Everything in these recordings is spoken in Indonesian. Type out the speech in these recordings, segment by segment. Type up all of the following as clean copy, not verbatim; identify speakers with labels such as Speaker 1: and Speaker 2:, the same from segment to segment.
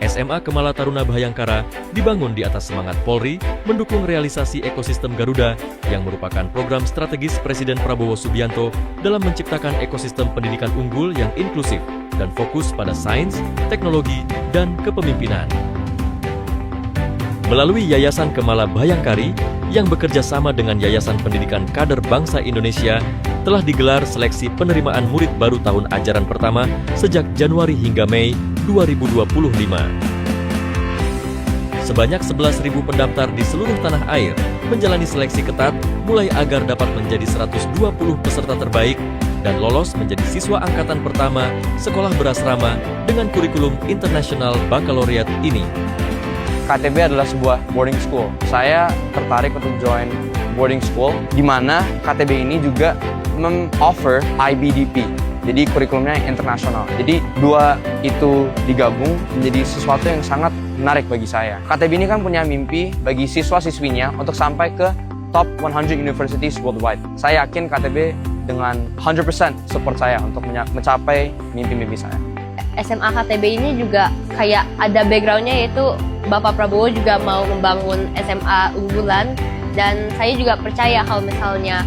Speaker 1: SMA Kemala Taruna Bhayangkara dibangun di atas semangat Polri mendukung realisasi ekosistem Garuda yang merupakan program strategis Presiden Prabowo Subianto dalam menciptakan ekosistem pendidikan unggul yang inklusif dan fokus pada sains, teknologi, dan kepemimpinan. Melalui Yayasan Kemala Bhayangkari yang bekerja sama dengan Yayasan Pendidikan Kader Bangsa Indonesia telah digelar seleksi penerimaan murid baru tahun ajaran pertama sejak Januari hingga Mei 2025. Sebanyak 11.000 pendaftar di seluruh tanah air menjalani seleksi ketat mulai agar dapat menjadi 120 peserta terbaik dan lolos menjadi siswa angkatan pertama sekolah berasrama dengan kurikulum internasional baccalaureate ini.
Speaker 2: KTB adalah sebuah boarding school. Saya tertarik untuk join boarding school, di mana KTB ini juga mem-offer IBDP, jadi kurikulumnya internasional. Jadi dua itu digabung menjadi sesuatu yang sangat menarik bagi saya. KTB ini kan punya mimpi bagi siswa-siswinya untuk sampai ke top 100 universities worldwide. Saya yakin KTB dengan 100% support saya untuk mencapai mimpi-mimpi saya.
Speaker 3: SMA KTB ini juga kayak ada background-nya, yaitu Bapak Prabowo juga mau membangun SMA unggulan, dan saya juga percaya kalau misalnya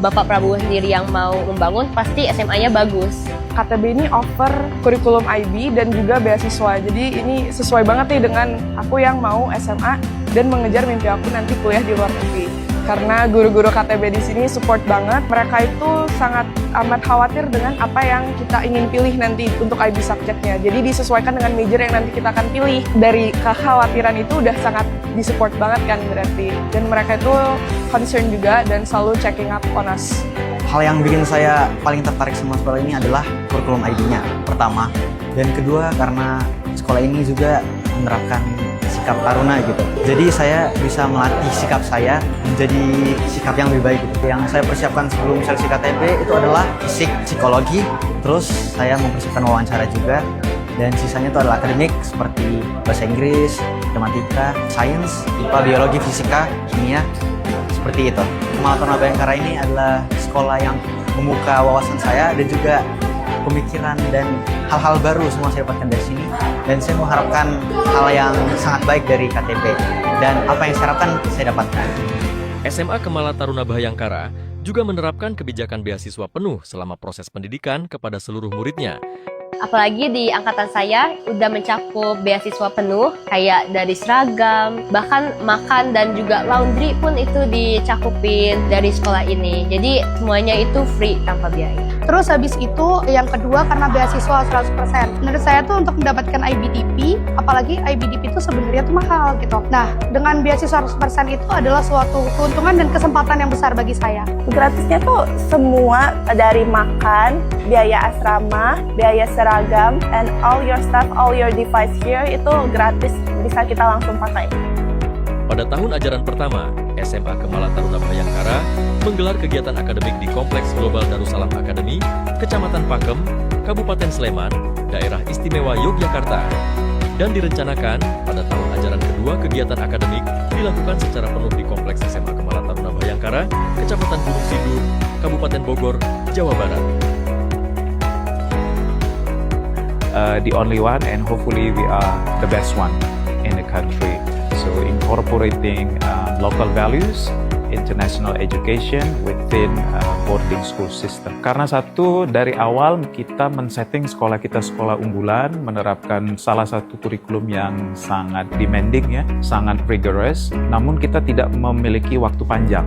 Speaker 3: Bapak Prabowo sendiri yang mau membangun, pasti SMA-nya bagus.
Speaker 4: KTB ini offer kurikulum IB dan juga beasiswa, jadi ini sesuai banget nih dengan aku yang mau SMA dan mengejar mimpi aku nanti kuliah di luar negeri. Karena guru-guru KTB di sini support banget, mereka itu sangat amat khawatir dengan apa yang kita ingin pilih nanti untuk IB subjeknya. Jadi disesuaikan dengan major yang nanti kita akan pilih. Dari kekhawatiran itu udah sangat disupport banget kan berarti. Dan mereka itu concern juga dan selalu checking up on us.
Speaker 5: Hal yang bikin saya paling tertarik sama sekolah ini adalah kurikulum IB-nya, pertama. Dan kedua, karena sekolah ini juga menerapkan sikap taruna gitu. Jadi saya bisa melatih sikap saya menjadi sikap yang lebih baik gitu. Yang saya persiapkan sebelum seleksi KTB itu adalah fisik, psikologi, terus saya mempersiapkan wawancara juga. Dan sisanya itu adalah akademik seperti bahasa Inggris, matematika, sains, IPA, biologi, fisika, kimia, seperti itu. Kemala Taruna Bhayangkara ini adalah sekolah yang membuka wawasan saya dan juga pemikiran dan hal-hal baru semua saya dapatkan dari sini, dan saya mengharapkan hal yang sangat baik dari KTB, dan apa yang saya harapkan saya dapatkan.
Speaker 1: SMA Kemala Taruna Bhayangkara juga menerapkan kebijakan beasiswa penuh selama proses pendidikan kepada seluruh muridnya.
Speaker 3: Apalagi di angkatan saya udah mencakup beasiswa penuh, kayak dari seragam, bahkan makan dan juga laundry pun itu dicakupin dari sekolah ini. Jadi semuanya itu free tanpa biaya.
Speaker 6: Terus habis itu yang kedua, karena beasiswa 100%. Menurut saya tuh untuk mendapatkan IBDP, apalagi IBDP itu sebenarnya tuh mahal gitu. Nah, dengan beasiswa 100% itu adalah suatu keuntungan dan kesempatan yang besar bagi saya.
Speaker 7: Gratisnya tuh semua, dari makan, biaya asrama, biaya seragam, and all your stuff, all your device here itu gratis, bisa kita langsung pakai.
Speaker 1: Pada tahun ajaran pertama, SMA Kemala Taruna Bhayangkara menggelar kegiatan akademik di Kompleks Global Darussalam Academy, Kecamatan Pakem, Kabupaten Sleman, Daerah Istimewa Yogyakarta. Dan direncanakan pada tahun ajaran kedua kegiatan akademik dilakukan secara penuh di Kompleks SMA Kemala Taruna Bhayangkara, Kecamatan Gunung Sindur, Kabupaten Bogor, Jawa Barat.
Speaker 8: The only one, and hopefully we are the best one in the country. So incorporating local values, international education within boarding school system. Karena satu, dari awal kita men-setting sekolah kita sekolah unggulan, menerapkan salah satu kurikulum yang sangat demanding ya, sangat rigorous, namun kita tidak memiliki waktu panjang.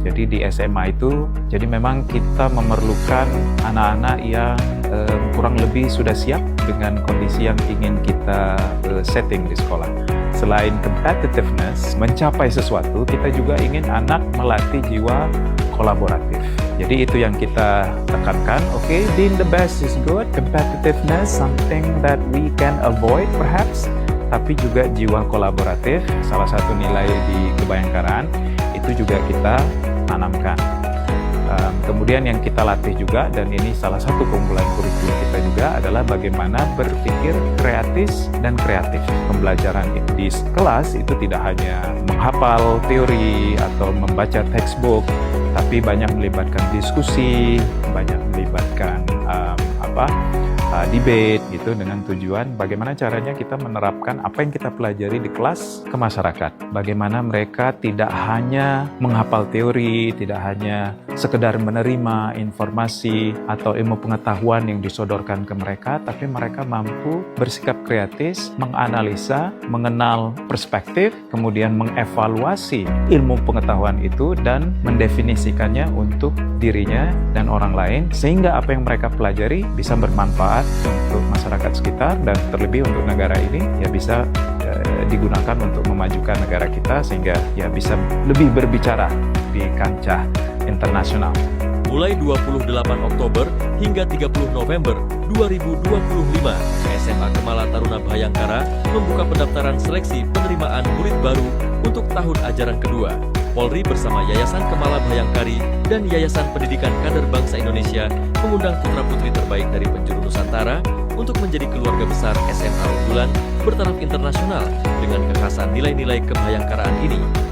Speaker 8: Jadi di SMA itu, jadi memang kita memerlukan anak-anak yang kurang lebih sudah siap dengan kondisi yang ingin kita setting di sekolah. Selain competitiveness, mencapai sesuatu, kita juga ingin anak melatih jiwa kolaboratif. Jadi itu yang kita tekankan. Okay, being the best is good, competitiveness something that we can avoid perhaps, tapi juga jiwa kolaboratif, salah satu nilai di Kebhayangkaraan, itu juga kita tanamkan. Kemudian yang kita latih juga, dan ini salah satu keunggulan kurikulum kita juga, adalah bagaimana berpikir kreatif dan kreatif. Pembelajaran di kelas itu tidak hanya menghafal teori atau membaca textbook, tapi banyak melibatkan diskusi, banyak melibatkan debate gitu dengan tujuan bagaimana caranya kita menerapkan apa yang kita pelajari di kelas ke masyarakat. Bagaimana mereka tidak hanya menghafal teori, tidak hanya sekedar menerima informasi atau ilmu pengetahuan yang disodorkan ke mereka, tapi mereka mampu bersikap kritis, menganalisa, mengenal perspektif, kemudian mengevaluasi ilmu pengetahuan itu dan mendefinisikannya untuk dirinya dan orang lain, sehingga apa yang mereka pelajari bisa bermanfaat untuk masyarakat sekitar dan terlebih untuk negara ini ya bisa digunakan untuk memajukan negara kita sehingga ya bisa lebih berbicara di kancah internasional.
Speaker 1: Mulai 28 Oktober hingga 30 November 2025, SMA Kemala Taruna Bhayangkara membuka pendaftaran seleksi penerimaan murid baru untuk tahun ajaran kedua. Polri bersama Yayasan Kemala Bhayangkari dan Yayasan Pendidikan Kader Bangsa Indonesia mengundang putra-putri terbaik dari penjuru Nusantara untuk menjadi keluarga besar SMA unggulan bertaraf internasional dengan kekhasan nilai-nilai kebhayangkaraan ini.